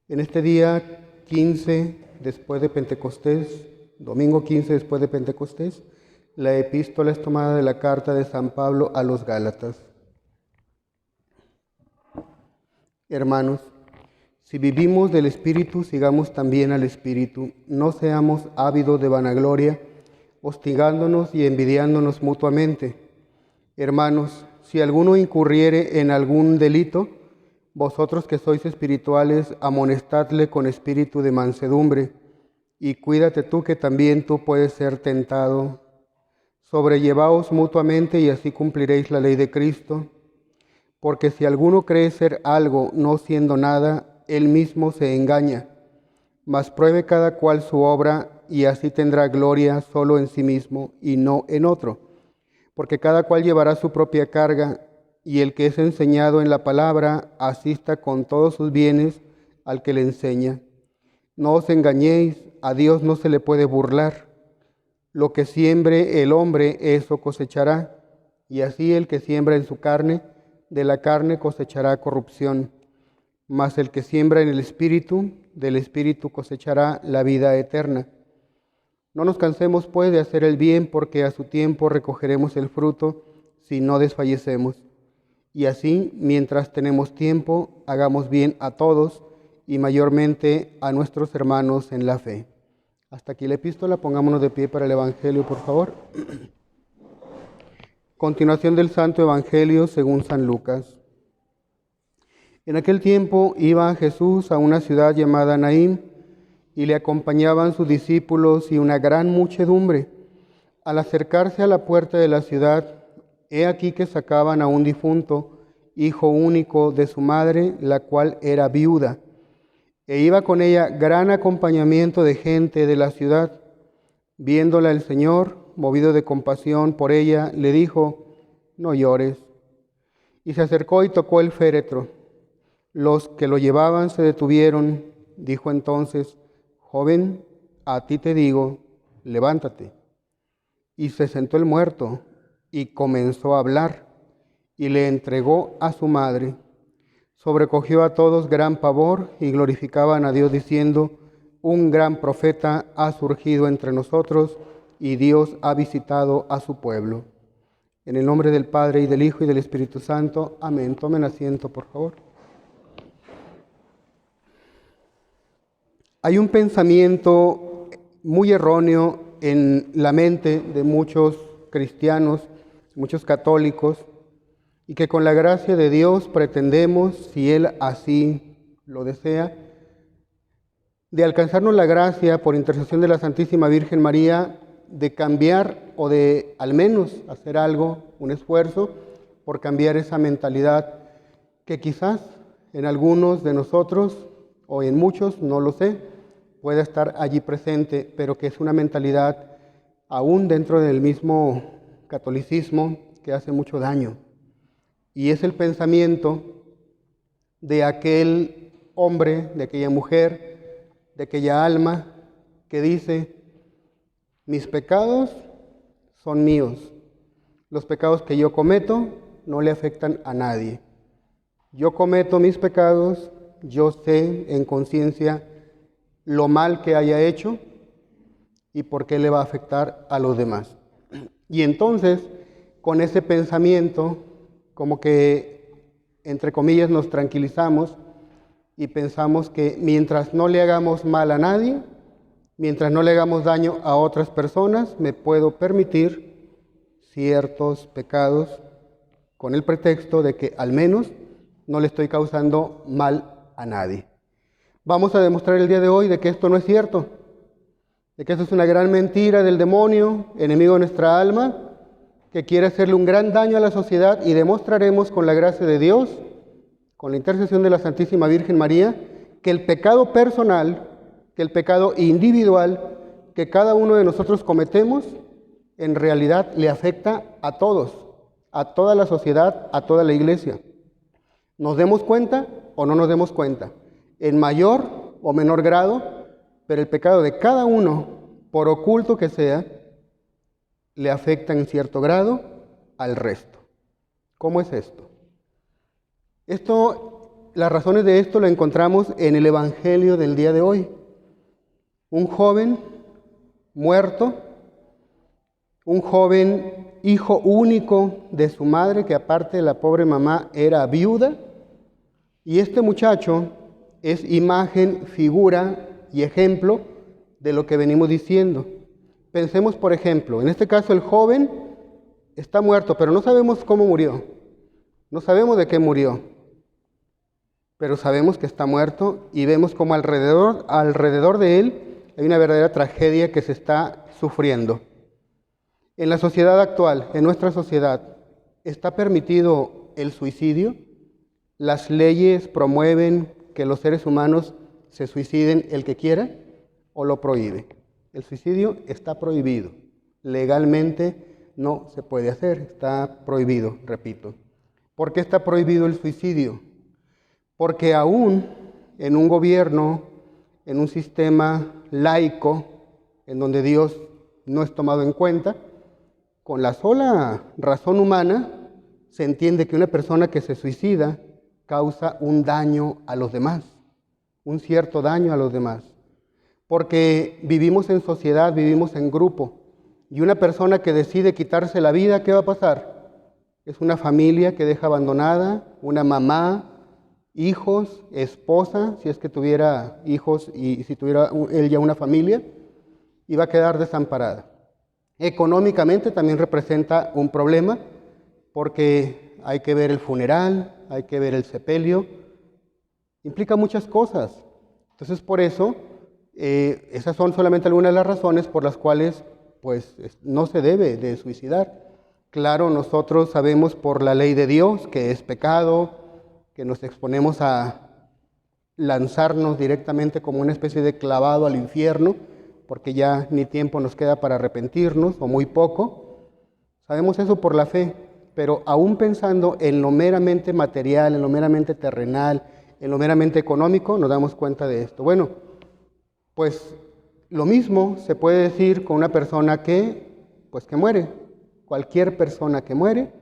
En este día 15 después de Pentecostés, domingo 15 después de Pentecostés, la epístola es tomada de la carta de San Pablo a los Gálatas. Hermanos, si vivimos del Espíritu, sigamos también al Espíritu. No seamos ávidos de vanagloria, hostigándonos y envidiándonos mutuamente. Hermanos, si alguno incurriere en algún delito, vosotros que sois espirituales, amonestadle con espíritu de mansedumbre, y cuídate tú que también tú puedes ser tentado. Sobrellevaos mutuamente y así cumpliréis la ley de Cristo. Porque si alguno cree ser algo no siendo nada, él mismo se engaña. Mas pruebe cada cual su obra y así tendrá gloria solo en sí mismo y no en otro. Porque cada cual llevará su propia carga, y el que es enseñado en la palabra asista con todos sus bienes al que le enseña. No os engañéis, a Dios no se le puede burlar. Lo que siembre el hombre, eso cosechará, y así el que siembra en su carne, de la carne cosechará corrupción. Mas el que siembra en el Espíritu, del Espíritu cosechará la vida eterna. No nos cansemos pues de hacer el bien, porque a su tiempo recogeremos el fruto, si no desfallecemos. Y así, mientras tenemos tiempo, hagamos bien a todos, y mayormente a nuestros hermanos en la fe. Hasta aquí la epístola, pongámonos de pie para el Evangelio, por favor. Continuación del Santo Evangelio según San Lucas. En aquel tiempo iba Jesús a una ciudad llamada Naín, y le acompañaban sus discípulos y una gran muchedumbre. Al acercarse a la puerta de la ciudad, he aquí que sacaban a un difunto, hijo único de su madre, la cual era viuda. E iba con ella gran acompañamiento de gente de la ciudad. Viéndola el Señor, movido de compasión por ella, le dijo: no llores. Y se acercó y tocó el féretro. Los que lo llevaban se detuvieron. Dijo entonces: joven, a ti te digo, levántate. Y se sentó el muerto y comenzó a hablar, y le entregó a su madre. Sobrecogió a todos gran pavor y glorificaban a Dios diciendo: un gran profeta ha surgido entre nosotros y Dios ha visitado a su pueblo. En el nombre del Padre y del Hijo y del Espíritu Santo. Amén. Tomen asiento, por favor. Hay un pensamiento muy erróneo en la mente de muchos cristianos, muchos católicos, y que con la gracia de Dios pretendemos, si Él así lo desea, de alcanzarnos la gracia por intercesión de la Santísima Virgen María, de cambiar o de al menos hacer algo, un esfuerzo por cambiar esa mentalidad que quizás en algunos de nosotros o en muchos, no lo sé, pueda estar allí presente, pero que es una mentalidad aún dentro del mismo catolicismo que hace mucho daño. Y es el pensamiento de aquel hombre, de aquella mujer, de aquella alma que dice: mis pecados son míos, los pecados que yo cometo no le afectan a nadie. Yo cometo mis pecados, yo sé en conciencia lo mal que haya hecho y por qué le va a afectar a los demás. Y entonces, con ese pensamiento, como que, entre comillas, nos tranquilizamos y pensamos que mientras no le hagamos mal a nadie, mientras no le hagamos daño a otras personas, me puedo permitir ciertos pecados con el pretexto de que al menos no le estoy causando mal a nadie. Vamos a demostrar el día de hoy de que esto no es cierto, de que esto es una gran mentira del demonio, enemigo de nuestra alma, que quiere hacerle un gran daño a la sociedad, y demostraremos con la gracia de Dios, con la intercesión de la Santísima Virgen María, que el pecado personal, que el pecado individual que cada uno de nosotros cometemos, en realidad le afecta a todos, a toda la sociedad, a toda la iglesia. Nos demos cuenta o no nos demos cuenta, en mayor o menor grado, pero el pecado de cada uno, por oculto que sea, le afecta en cierto grado al resto. ¿Cómo es esto? Esto las razones de esto lo encontramos en el Evangelio del día de hoy. Un joven muerto, un joven hijo único de su madre, que aparte de la pobre mamá era viuda, y este muchacho es imagen, figura y ejemplo de lo que venimos diciendo. Pensemos, por ejemplo, en este caso el joven está muerto, pero no sabemos cómo murió, no sabemos de qué murió, pero sabemos que está muerto y vemos como alrededor de él hay una verdadera tragedia que se está sufriendo. En la sociedad actual, en nuestra sociedad, ¿está permitido el suicidio? ¿Las leyes promueven que los seres humanos se suiciden el que quiera o lo prohíbe? El suicidio está prohibido. Legalmente no se puede hacer, está prohibido, repito. ¿Por qué está prohibido el suicidio? Porque aún en un gobierno, en un sistema laico, en donde Dios no es tomado en cuenta, con la sola razón humana se entiende que una persona que se suicida causa un daño a los demás, un cierto daño a los demás. Porque vivimos en sociedad, vivimos en grupo, y una persona que decide quitarse la vida, ¿qué va a pasar? Es una familia que deja abandonada, una mamá, hijos, esposa, si es que tuviera hijos y si tuviera él ya una familia, y va a quedar desamparada. Económicamente también representa un problema, porque hay que ver el funeral, hay que ver el sepelio, implica muchas cosas. Entonces, por eso, esas son solamente algunas de las razones por las cuales pues, no se debe de suicidar. Claro, nosotros sabemos por la ley de Dios que es pecado, que nos exponemos a lanzarnos directamente como una especie de clavado al infierno, porque ya ni tiempo nos queda para arrepentirnos, o muy poco. Sabemos eso por la fe, pero aún pensando en lo meramente material, en lo meramente terrenal, en lo meramente económico, nos damos cuenta de esto. Bueno, pues lo mismo se puede decir con una persona que muere. Cualquier persona que muere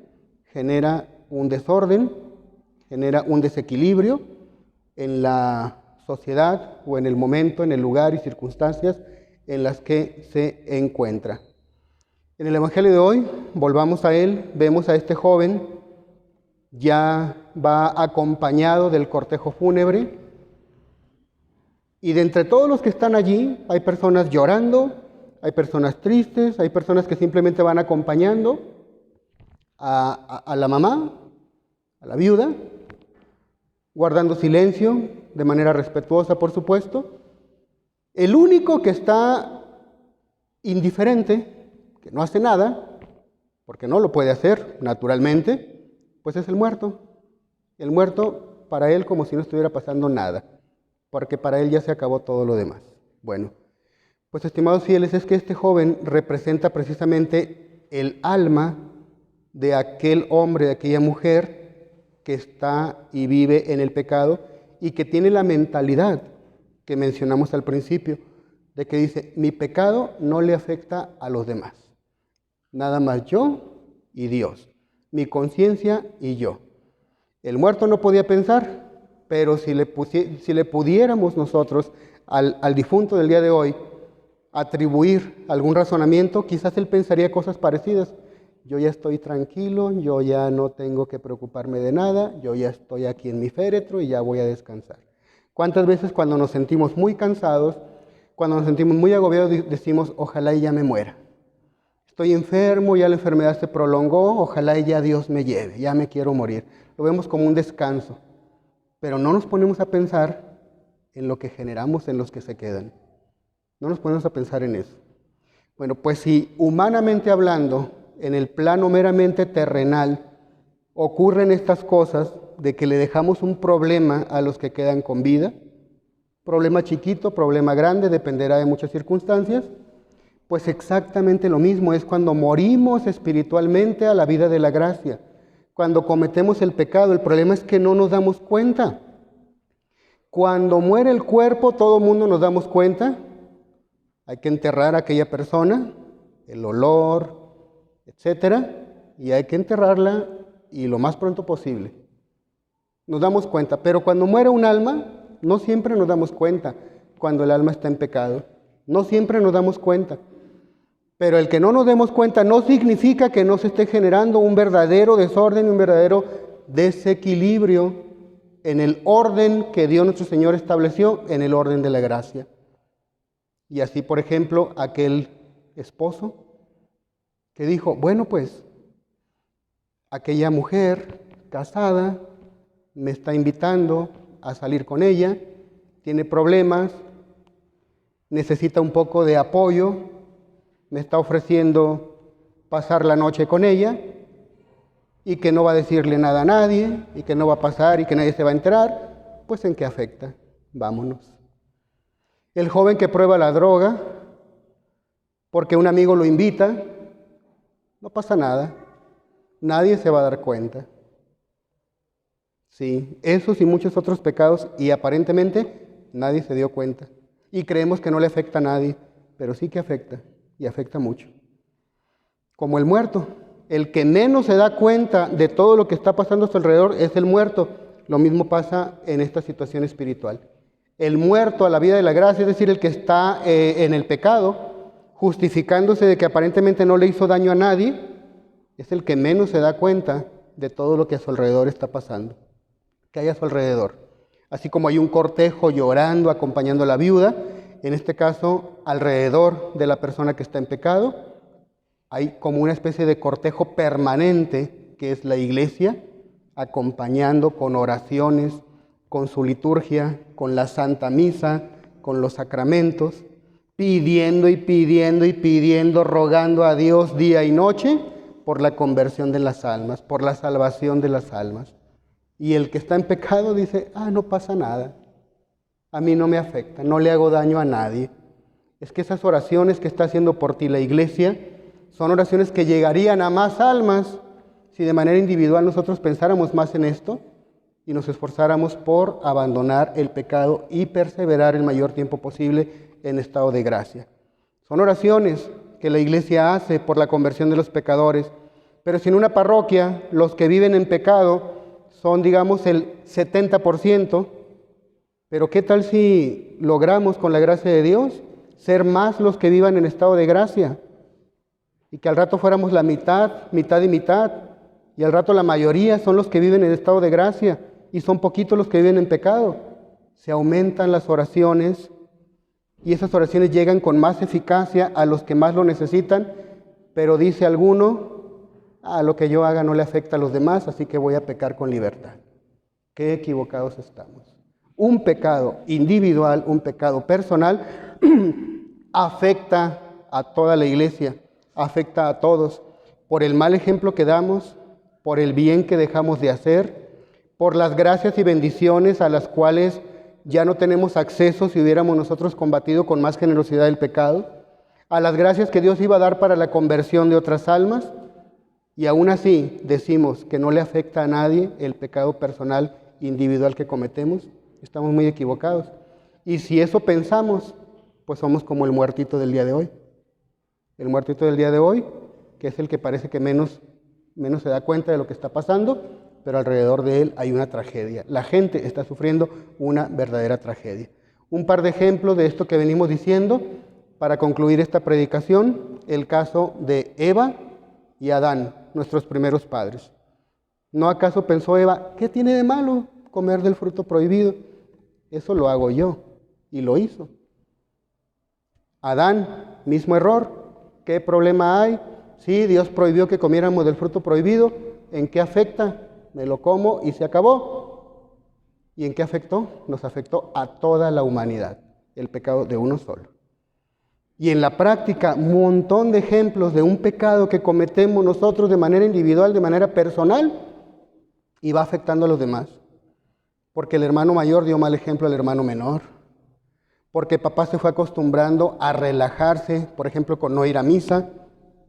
genera un desorden, genera un desequilibrio en la sociedad o en el momento, en el lugar y circunstancias en las que se encuentra. En el Evangelio de hoy, volvamos a él, vemos a este joven, ya va acompañado del cortejo fúnebre, y de entre todos los que están allí, hay personas llorando, hay personas tristes, hay personas que simplemente van acompañando a la mamá, a la viuda, guardando silencio, de manera respetuosa, por supuesto. El único que está indiferente, que no hace nada, porque no lo puede hacer naturalmente, pues es el muerto. El muerto para él como si no estuviera pasando nada, porque para él ya se acabó todo lo demás. Bueno, pues estimados fieles, es que este joven representa precisamente el alma de aquel hombre, de aquella mujer que está y vive en el pecado y que tiene la mentalidad que mencionamos al principio, de que dice, mi pecado no le afecta a los demás. Nada más yo y Dios, mi conciencia y yo. El muerto no podía pensar, pero si le pudiéramos nosotros al difunto del día de hoy atribuir algún razonamiento, quizás él pensaría cosas parecidas. Yo ya estoy tranquilo, yo ya no tengo que preocuparme de nada, yo ya estoy aquí en mi féretro y ya voy a descansar. ¿Cuántas veces cuando nos sentimos muy cansados, cuando nos sentimos muy agobiados, decimos, ojalá y ya me muera? Estoy enfermo, ya la enfermedad se prolongó, ojalá y ya Dios me lleve, ya me quiero morir. Lo vemos como un descanso, pero no nos ponemos a pensar en lo que generamos en los que se quedan. No nos ponemos a pensar en eso. Bueno, pues si humanamente hablando, en el plano meramente terrenal, ocurren estas cosas de que le dejamos un problema a los que quedan con vida, problema chiquito, problema grande, dependerá de muchas circunstancias, pues exactamente lo mismo es cuando morimos espiritualmente a la vida de la gracia. Cuando cometemos el pecado, el problema es que no nos damos cuenta. Cuando muere el cuerpo, todo el mundo nos damos cuenta. Hay que enterrar a aquella persona, el olor, etcétera, y hay que enterrarla y lo más pronto posible. nos damos cuenta. Pero cuando muere un alma, no siempre nos damos cuenta cuando el alma está en pecado. No siempre nos damos cuenta. Pero el que no nos demos cuenta no significa que no se esté generando un verdadero desorden, un verdadero desequilibrio en el orden que Dios nuestro Señor estableció, en el orden de la gracia. Y así, por ejemplo, aquel esposo que dijo, bueno, pues, aquella mujer casada me está invitando a salir con ella, tiene problemas, necesita un poco de apoyo, me está ofreciendo pasar la noche con ella y que no va a decirle nada a nadie y que no va a pasar y que nadie se va a enterar, pues ¿en qué afecta? Vámonos. El joven que prueba la droga porque un amigo lo invita, no pasa nada, nadie se va a dar cuenta. Sí, esos y muchos otros pecados y aparentemente nadie se dio cuenta. Y creemos que no le afecta a nadie, pero sí que afecta y afecta mucho. Como el muerto, el que menos se da cuenta de todo lo que está pasando a su alrededor es el muerto. Lo mismo pasa en esta situación espiritual. El muerto a la vida de la gracia, es decir, el que está en el pecado, justificándose de que aparentemente no le hizo daño a nadie, es el que menos se da cuenta de todo lo que a su alrededor está pasando, que hay a su alrededor. Así como hay un cortejo llorando, acompañando a la viuda, en este caso, alrededor de la persona que está en pecado, hay como una especie de cortejo permanente, que es la iglesia, acompañando con oraciones, con su liturgia, con la Santa Misa, con los sacramentos, pidiendo y pidiendo y pidiendo, rogando a Dios día y noche por la conversión de las almas, por la salvación de las almas. Y el que está en pecado dice, no pasa nada, a mí no me afecta, no le hago daño a nadie. Es que esas oraciones que está haciendo por ti la iglesia son oraciones que llegarían a más almas si de manera individual nosotros pensáramos más en esto y nos esforzáramos por abandonar el pecado y perseverar el mayor tiempo posible en estado de gracia. Son oraciones que la iglesia hace por la conversión de los pecadores, pero si en una parroquia los que viven en pecado son, digamos, el 70%, pero ¿qué tal si logramos con la gracia de Dios ser más los que vivan en estado de gracia? Y que al rato fuéramos la mitad, mitad y mitad, y al rato la mayoría son los que viven en estado de gracia, y son poquitos los que viven en pecado. Se aumentan las oraciones, y esas oraciones llegan con más eficacia a los que más lo necesitan, pero dice alguno, lo que yo haga no le afecta a los demás, así que voy a pecar con libertad. Qué equivocados estamos. Un pecado individual, un pecado personal, afecta a toda la iglesia, afecta a todos, por el mal ejemplo que damos, por el bien que dejamos de hacer, por las gracias y bendiciones a las cuales ya no tenemos acceso si hubiéramos nosotros combatido con más generosidad el pecado, a las gracias que Dios iba a dar para la conversión de otras almas, y aún así decimos que no le afecta a nadie el pecado personal individual que cometemos, estamos muy equivocados. Y si eso pensamos, pues somos como el muertito del día de hoy. El muertito del día de hoy, que es el que parece que menos se da cuenta de lo que está pasando, pero alrededor de él hay una tragedia. La gente está sufriendo una verdadera tragedia. Un par de ejemplos de esto que venimos diciendo para concluir esta predicación, el caso de Eva y Adán, nuestros primeros padres. ¿No acaso pensó Eva, qué tiene de malo comer del fruto prohibido? Eso lo hago yo, y lo hizo. Adán, mismo error. ¿Qué problema hay? Sí, Dios prohibió que comiéramos del fruto prohibido. ¿En qué afecta? Me lo como y se acabó. ¿Y en qué afectó? Nos afectó a toda la humanidad, el pecado de uno solo. Y en la práctica, un montón de ejemplos de un pecado que cometemos nosotros de manera individual, de manera personal, y va afectando a los demás. Porque el hermano mayor dio mal ejemplo al hermano menor. Porque papá se fue acostumbrando a relajarse, por ejemplo, con no ir a misa,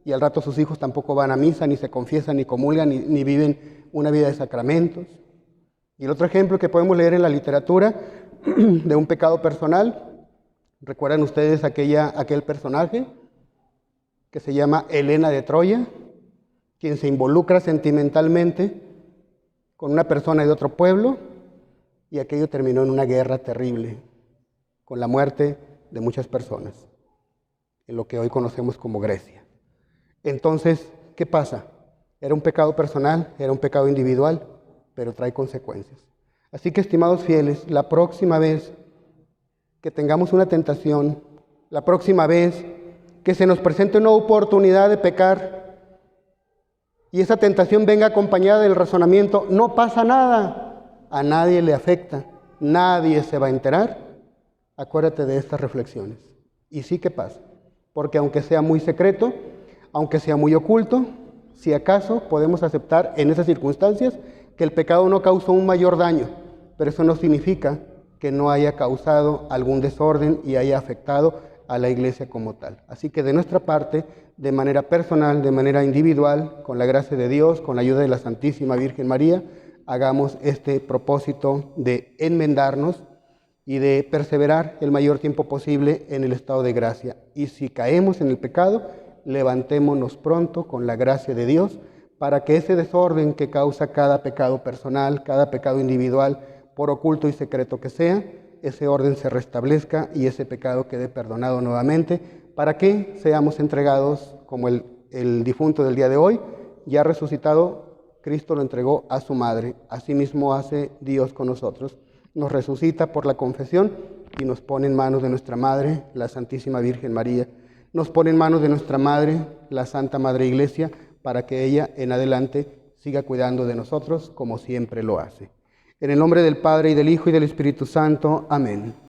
y al rato sus hijos tampoco van a misa, ni se confiesan, ni comulgan, ni viven una vida de sacramentos. Y el otro ejemplo que podemos leer en la literatura de un pecado personal, ¿recuerdan ustedes aquel personaje que se llama Helena de Troya, quien se involucra sentimentalmente con una persona de otro pueblo y aquello terminó en una guerra terrible, con la muerte de muchas personas, en lo que hoy conocemos como Grecia. Entonces, ¿qué pasa? Era un pecado personal, era un pecado individual, pero trae consecuencias. Así que, estimados fieles, la próxima vez que tengamos una tentación, la próxima vez que se nos presente una oportunidad de pecar y esa tentación venga acompañada del razonamiento, no pasa nada, a nadie le afecta, nadie se va a enterar, acuérdate de estas reflexiones. Y sí que pasa, porque aunque sea muy secreto, aunque sea muy oculto, si acaso podemos aceptar en esas circunstancias que el pecado no causó un mayor daño, pero eso no significa que no haya causado algún desorden y haya afectado a la iglesia como tal. Así que de nuestra parte, de manera personal, de manera individual, con la gracia de Dios, con la ayuda de la Santísima Virgen María, hagamos este propósito de enmendarnos y de perseverar el mayor tiempo posible en el estado de gracia. Y si caemos en el pecado, levantémonos pronto con la gracia de Dios para que ese desorden que causa cada pecado personal, cada pecado individual, por oculto y secreto que sea, ese orden se restablezca y ese pecado quede perdonado nuevamente, para que seamos entregados como el difunto del día de hoy, ya resucitado, Cristo lo entregó a su madre. Asimismo hace Dios con nosotros. Nos resucita por la confesión y nos pone en manos de nuestra Madre, la Santísima Virgen María. Nos pone en manos de nuestra Madre, la Santa Madre Iglesia, para que ella en adelante siga cuidando de nosotros como siempre lo hace. En el nombre del Padre, y del Hijo, y del Espíritu Santo. Amén.